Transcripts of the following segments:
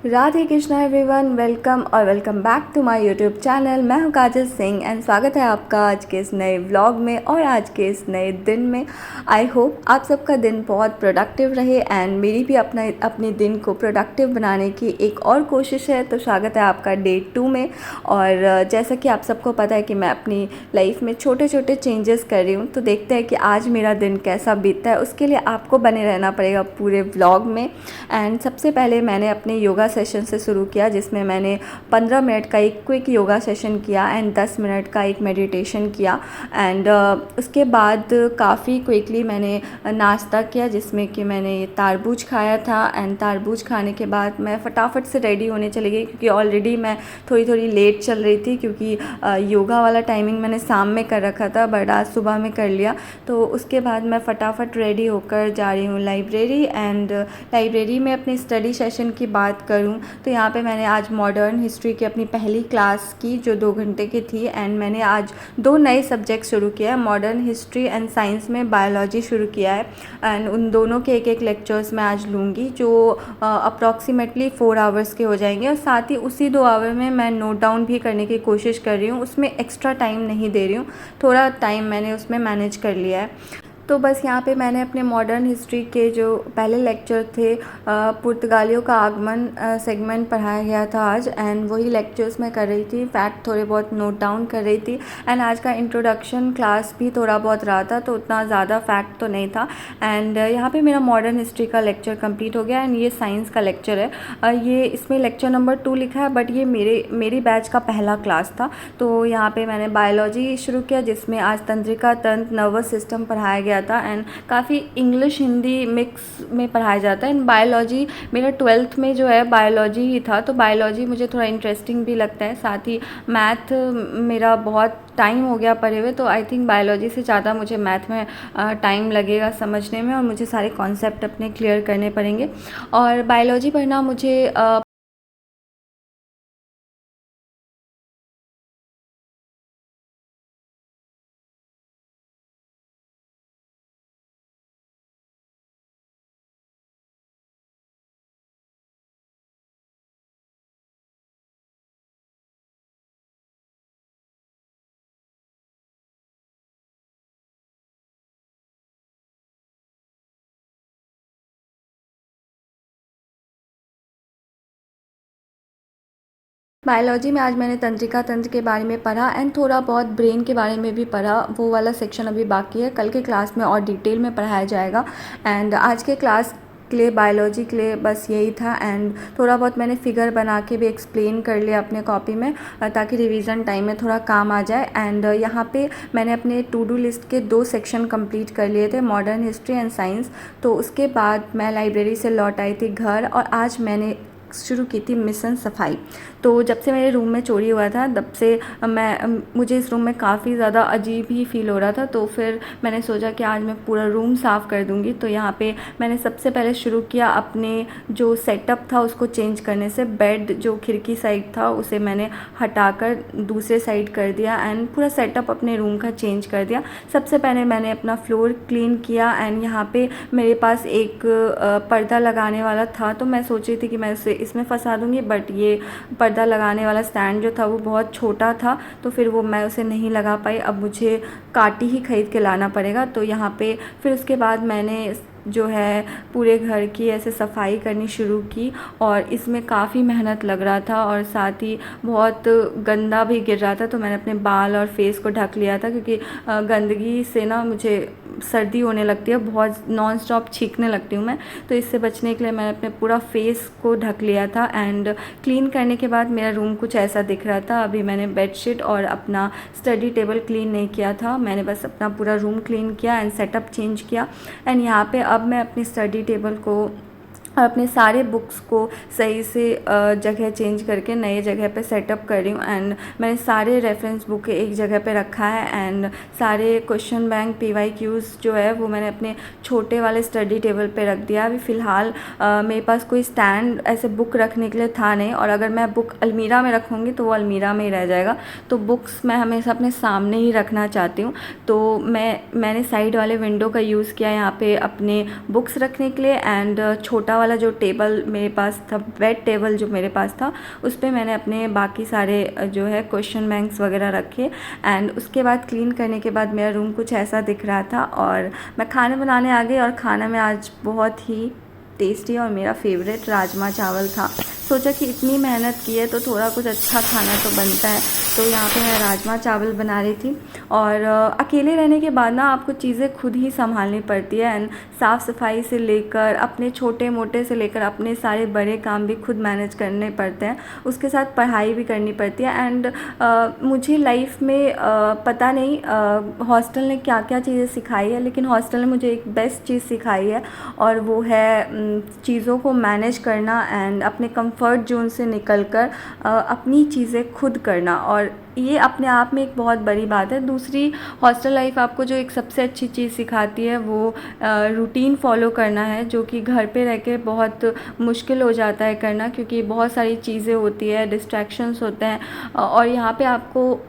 Radhe Krishna everyone, welcome और welcome back to my YouTube channel. मैं हूं काजल सिंह एंड स्वागत है आपका आज के इस नए व्लॉग में और आज के इस नए दिन में। आई होप आप सबका दिन बहुत प्रोडक्टिव रहे एंड मेरी भी अपने दिन को प्रोडक्टिव बनाने की एक और कोशिश है। तो स्वागत है आपका डे 2 में। और जैसा कि आप सबको पता है कि मैं अपनी लाइफ में छोटे छोटे चेंजेस कर रही हूँ, तो देखते हैं कि आज मेरा दिन कैसा बीतता है। उसके लिए आपको बने रहना पड़ेगा पूरे व्लॉग में। एंड सबसे पहले मैंने अपने योगा सेशन से शुरू किया, जिसमें मैंने 15 मिनट का एक क्विक योगा सेशन किया एंड 10 मिनट का एक मेडिटेशन किया। एंड उसके बाद काफ़ी क्विकली मैंने नाश्ता किया, जिसमें कि मैंने तारबूज खाया था। एंड तारबूज खाने के बाद मैं फटाफट से रेडी होने चली गई, क्योंकि ऑलरेडी मैं थोड़ी लेट चल रही थी, क्योंकि योगा वाला टाइमिंग मैंने शाम में कर रखा था बट आज सुबह में कर लिया। तो उसके बाद मैं फटाफट रेडी होकर जा रही हूँ लाइब्रेरी। एंड लाइब्रेरी में अपने स्टडी सेशन की बात करूँ तो यहाँ पे मैंने आज मॉडर्न हिस्ट्री की अपनी पहली क्लास की, जो 2 घंटे की थी। एंड मैंने आज 2 नए सब्जेक्ट शुरू किया है, मॉडर्न हिस्ट्री एंड साइंस में बायोलॉजी शुरू किया है। एंड उन दोनों के एक लेक्चर्स मैं आज लूँगी, जो अप्रॉक्सीमेटली 4 आवर्स के हो जाएंगे। और साथ ही उसी 2 आवर में मैं नोट डाउन भी करने की कोशिश कर रही हूँ, उसमें एक्स्ट्रा टाइम नहीं दे रही हूँ, थोड़ा टाइम मैंने उसमें मैनेज कर लिया है। तो बस यहाँ पे मैंने अपने मॉडर्न हिस्ट्री के जो पहले लेक्चर थे, पुर्तगालियों का आगमन सेगमेंट पढ़ाया गया था आज। एंड वही लेक्चर्स मैं कर रही थी, फैक्ट थोड़े बहुत नोट डाउन कर रही थी। एंड आज का इंट्रोडक्शन क्लास भी थोड़ा बहुत रहा था, तो उतना ज़्यादा फैक्ट तो नहीं था। एंड यहाँ पे मेरा मॉडर्न हिस्ट्री का लेक्चर कंप्लीट हो गया। एंड ये साइंस का लेक्चर है, ये इसमें लेक्चर नंबर 2 लिखा है, बट ये मेरी बैच का पहला क्लास था। तो यहाँ पर मैंने बायोलॉजी शुरू किया, जिसमें आज तंत्रिका तंत्र नर्वस सिस्टम पढ़ाया गया था। एंड काफ़ी इंग्लिश हिंदी मिक्स में पढ़ाया जाता है। एंड बायोलॉजी मेरा 12th में जो है बायोलॉजी ही था, तो बायोलॉजी मुझे थोड़ा इंटरेस्टिंग भी लगता है। साथ ही मैथ मेरा बहुत टाइम हो गया पढ़े हुए, तो आई थिंक बायोलॉजी से ज़्यादा मुझे मैथ में टाइम लगेगा समझने में, और मुझे सारे कॉन्सेप्ट अपने क्लियर करने पड़ेंगे। और बायोलॉजी पढ़ना मुझे बायोलॉजी में आज मैंने तंत्रिका तंत्र के बारे में पढ़ा एंड थोड़ा बहुत ब्रेन के बारे में भी पढ़ा। वो वाला सेक्शन अभी बाकी है, कल के क्लास में और डिटेल में पढ़ाया जाएगा। एंड आज के क्लास के लिए बायोलॉजी के लिए बस यही था। एंड थोड़ा बहुत मैंने फिगर बना के भी एक्सप्लेन कर लिया अपने कॉपी में, ताकि रिवीजन टाइम में थोड़ा काम आ जाए। एंड यहाँ पे मैंने अपने टू डू लिस्ट के 2 सेक्शन कंप्लीट कर लिए थे, मॉडर्न हिस्ट्री एंड साइंस। तो उसके बाद मैं लाइब्रेरी से लौट आई थी घर, और आज मैंने शुरू की थी मिशन सफाई। तो जब से मेरे रूम में चोरी हुआ था, तब से मुझे इस रूम में काफ़ी ज़्यादा अजीब ही फील हो रहा था। तो फिर मैंने सोचा कि आज मैं पूरा रूम साफ़ कर दूंगी। तो यहाँ पे मैंने सबसे पहले शुरू किया अपने जो सेटअप था उसको चेंज करने से। बेड जो खिड़की साइड था उसे मैंने हटाकर दूसरे साइड कर दिया एंड पूरा सेटअप अपने रूम का चेंज कर दिया। सबसे पहले मैंने अपना फ्लोर क्लीन किया। एंड यहाँ पे मेरे पास एक पर्दा लगाने वाला था, तो मैं सोच रही थी कि मैं उसे इसमें फंसा दूंगी, बट ये पर्दा लगाने वाला स्टैंड जो था वो बहुत छोटा था, तो फिर वो मैं उसे नहीं लगा पाई। अब मुझे काटी ही खरीद के लाना पड़ेगा। तो यहाँ पे फिर उसके बाद मैंने जो है पूरे घर की ऐसे सफाई करनी शुरू की, और इसमें काफ़ी मेहनत लग रहा था और साथ ही बहुत गंदा भी गिर रहा था। तो मैंने अपने बाल और फेस को ढक लिया था, क्योंकि गंदगी से ना मुझे सर्दी होने लगती है, बहुत नॉन स्टॉप छींकने लगती हूँ मैं। तो इससे बचने के लिए मैंने अपने पूरा फेस को ढक लिया था। एंड क्लीन करने के बाद मेरा रूम कुछ ऐसा दिख रहा था। अभी मैंने बेडशीट और अपना स्टडी टेबल क्लीन नहीं किया था, मैंने बस अपना पूरा रूम क्लीन किया एंड सेटअप चेंज किया। एंड यहाँ पे अब मैं अपनी स्टडी टेबल को और अपने सारे बुक्स को सही से जगह चेंज करके नए जगह पे सेटअप कर रही हूँ। एंड मैंने सारे रेफरेंस बुक एक जगह पे रखा है एंड सारे क्वेश्चन बैंक PYQs जो है वो मैंने अपने छोटे वाले स्टडी टेबल पे रख दिया। अभी फ़िलहाल मेरे पास कोई स्टैंड ऐसे बुक रखने के लिए था नहीं, और अगर मैं बुक अलमीरा में रखूँगी तो वो अलमीरा में ही रह जाएगा। तो बुक्स मैं हमेशा अपने सामने ही रखना चाहती हूँ। तो मैंने साइड वाले विंडो का यूज़ किया यहाँ पे अपने बुक्स रखने के लिए। एंड छोटा वाला जो टेबल मेरे पास था, बेड टेबल जो मेरे पास था, उस पे मैंने अपने बाकी सारे जो है क्वेश्चन बैंक्स वगैरह रखे। एंड उसके बाद क्लीन करने के बाद मेरा रूम कुछ ऐसा दिख रहा था और मैं खाना बनाने आ गई। और खाना में आज बहुत ही टेस्टी और मेरा फेवरेट राजमा चावल था। सोचा कि इतनी मेहनत की है तो थोड़ा कुछ अच्छा खाना तो बनता है, तो यहाँ पे मैं राजमा चावल बना रही थी। और अकेले रहने के बाद ना आपको चीज़ें खुद ही संभालनी पड़ती है। एंड साफ़ सफाई से लेकर अपने छोटे मोटे से लेकर अपने सारे बड़े काम भी खुद मैनेज करने पड़ते हैं, उसके साथ पढ़ाई भी करनी पड़ती है। एंड मुझे लाइफ में पता नहीं हॉस्टल ने क्या क्या चीज़ें सिखाई है, लेकिन हॉस्टल ने मुझे एक बेस्ट चीज़ सिखाई है और वो है चीज़ों को मैनेज करना एंड अपने कंफर्ट जोन से निकलकर अपनी चीज़ें खुद करना। और ये अपने आप में एक बहुत बड़ी बात है। दूसरी, हॉस्टल लाइफ आपको जो एक सबसे अच्छी चीज़ सिखाती है वो रूटीन फॉलो करना है, जो कि घर पे रह के बहुत मुश्किल हो जाता है करना, क्योंकि बहुत सारी चीज़ें होती है, डिस्ट्रैक्शंस होते हैं। और यहाँ पे आपको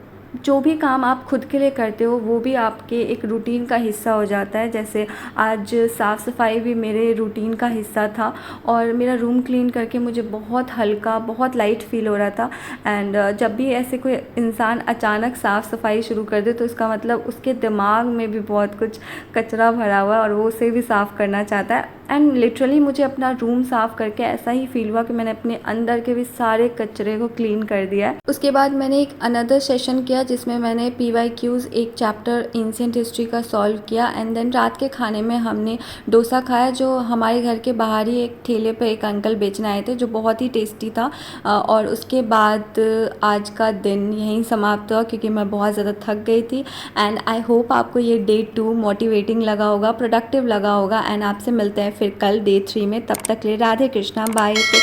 जो भी काम आप खुद के लिए करते हो वो भी आपके एक रूटीन का हिस्सा हो जाता है। जैसे आज साफ़ सफाई भी मेरे रूटीन का हिस्सा था और मेरा रूम क्लीन करके मुझे बहुत हल्का, बहुत लाइट फील हो रहा था। एंड जब भी ऐसे कोई इंसान अचानक साफ़ सफाई शुरू कर दे तो इसका मतलब उसके दिमाग में भी बहुत कुछ कचरा भरा हुआ है और वो उसे भी साफ़ करना चाहता है। एंड लिटरली मुझे अपना रूम साफ़ करके ऐसा ही फील हुआ कि मैंने अपने अंदर के भी सारे कचरे को क्लीन कर दिया है। उसके बाद मैंने एक अनदर सेशन किया जिसमें मैंने PYQs एक चैप्टर एंशिएंट हिस्ट्री का सॉल्व किया। एंड देन रात के खाने में हमने डोसा खाया, जो हमारे घर के बाहर ही एक ठेले पे एक अंकल बेचने आए थे, जो बहुत ही टेस्टी था। और उसके बाद आज का दिन यहीं समाप्त हुआ क्योंकि मैं बहुत ज़्यादा थक गई थी। एंड आई होप आपको ये Day 2 मोटिवेटिंग लगा होगा, प्रोडक्टिव लगा होगा। एंड आपसे मिलते हैं फिर कल Day 3 में। तब तक के लिए राधे कृष्णा, बाय।